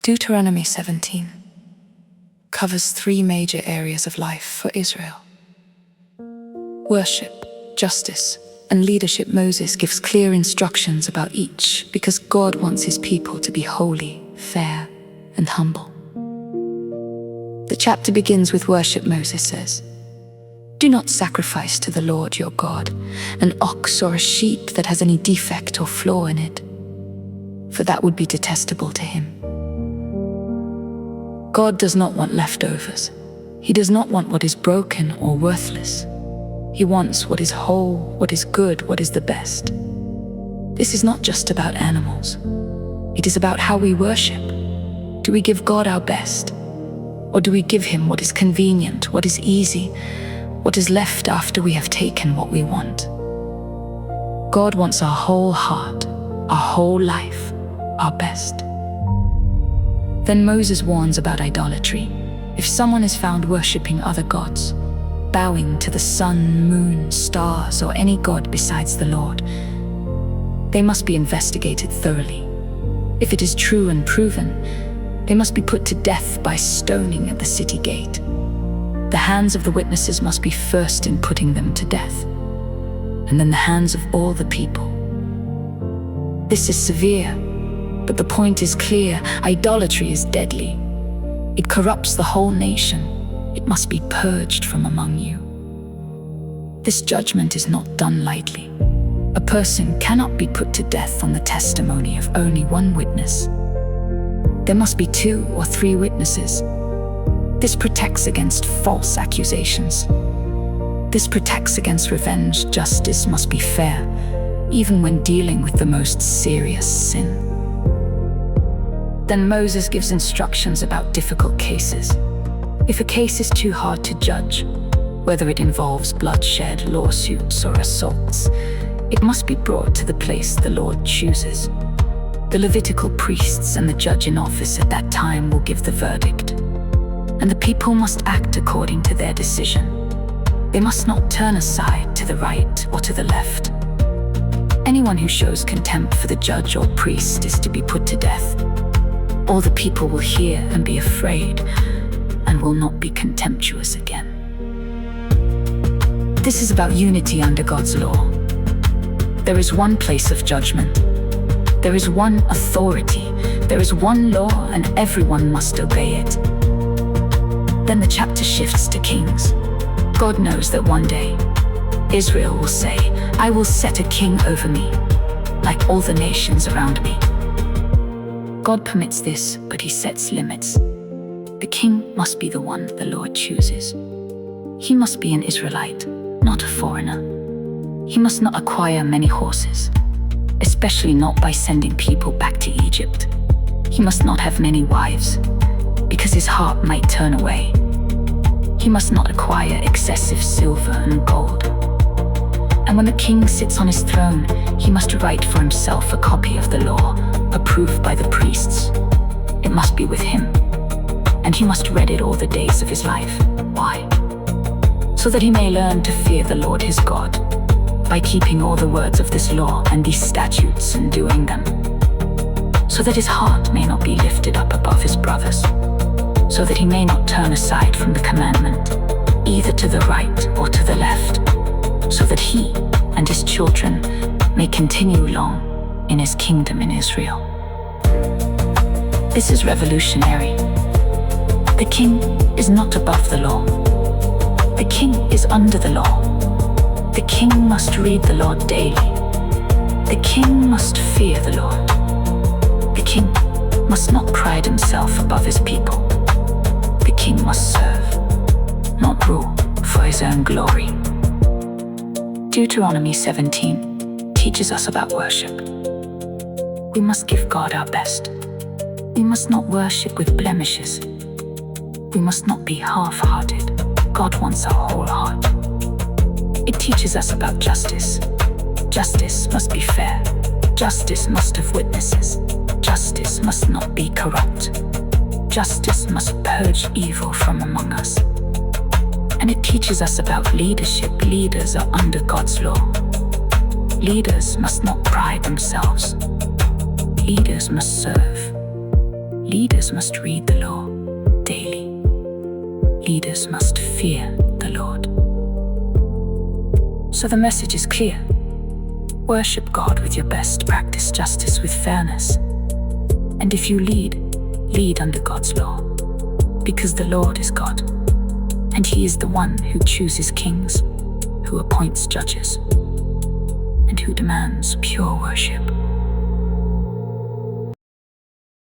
Deuteronomy 17 covers 3 major areas of life for Israel. Worship, justice, and leadership. Moses gives clear instructions about each because God wants his people to be holy, fair, and humble. The chapter begins with worship. Moses says, "Do not sacrifice to the Lord your God an ox or a sheep that has any defect or flaw in it, for that would be detestable to him." God does not want leftovers. He does not want what is broken or worthless. He wants what is whole, what is good, what is the best. This is not just about animals. It is about how we worship. Do we give God our best? Or do we give him what is convenient, what is easy, what is left after we have taken what we want? God wants our whole heart, our whole life, our best. Then Moses warns about idolatry. If someone is found worshipping other gods, bowing to the sun, moon, stars, or any god besides the Lord, they must be investigated thoroughly. If it is true and proven, they must be put to death by stoning at the city gate. The hands of the witnesses must be first in putting them to death, and then the hands of all the people. This is severe, but the point is clear. Idolatry is deadly. It corrupts the whole nation. It must be purged from among you. This judgment is not done lightly. A person cannot be put to death on the testimony of only one witness. There must be 2 or 3 witnesses. This protects against false accusations. This protects against revenge. Justice must be fair, even when dealing with the most serious sin. Then Moses gives instructions about difficult cases. If a case is too hard to judge, whether it involves bloodshed, lawsuits, or assaults, it must be brought to the place the Lord chooses. The Levitical priests and the judge in office at that time will give the verdict, and the people must act according to their decision. They must not turn aside to the right or to the left. Anyone who shows contempt for the judge or priest is to be put to death. All the people will hear and be afraid, and will not be contemptuous again. This is about unity under God's law. There is one place of judgment. There is one authority. There is one law, and everyone must obey it. Then the chapter shifts to kings. God knows that one day, Israel will say, "I will set a king over me, like all the nations around me." God permits this, but he sets limits. The king must be the one the Lord chooses. He must be an Israelite, not a foreigner. He must not acquire many horses, especially not by sending people back to Egypt. He must not have many wives, because his heart might turn away. He must not acquire excessive silver and gold. And when the king sits on his throne, he must write for himself a copy of the law, approved by the priests. It must be with him, and he must read it all the days of his life. Why? So that he may learn to fear the Lord his God, by keeping all the words of this law and these statutes and doing them. So that his heart may not be lifted up above his brothers, so that he may not turn aside from the commandment, either to the right or to the left, so that he and his children may continue long in his kingdom in Israel. This is revolutionary. The king is not above the law. The king is under the law. The king must read the law daily. The king must fear the Lord. The king must not pride himself above his people. The king must serve, not rule for his own glory. Deuteronomy 17 teaches us about worship. We must give God our best. We must not worship with blemishes. We must not be half-hearted. God wants our whole heart. It teaches us about justice. Justice must be fair. Justice must have witnesses. Justice must not be corrupt. Justice must purge evil from among us. And it teaches us about leadership. Leaders are under God's law. Leaders must not pride themselves. Leaders must serve. Leaders must read the law daily. Leaders must fear the Lord. So the message is clear. Worship God with your best, practice justice with fairness. And if you lead under God's law, because the Lord is God, and He is the one who chooses kings, who appoints judges, and who demands pure worship.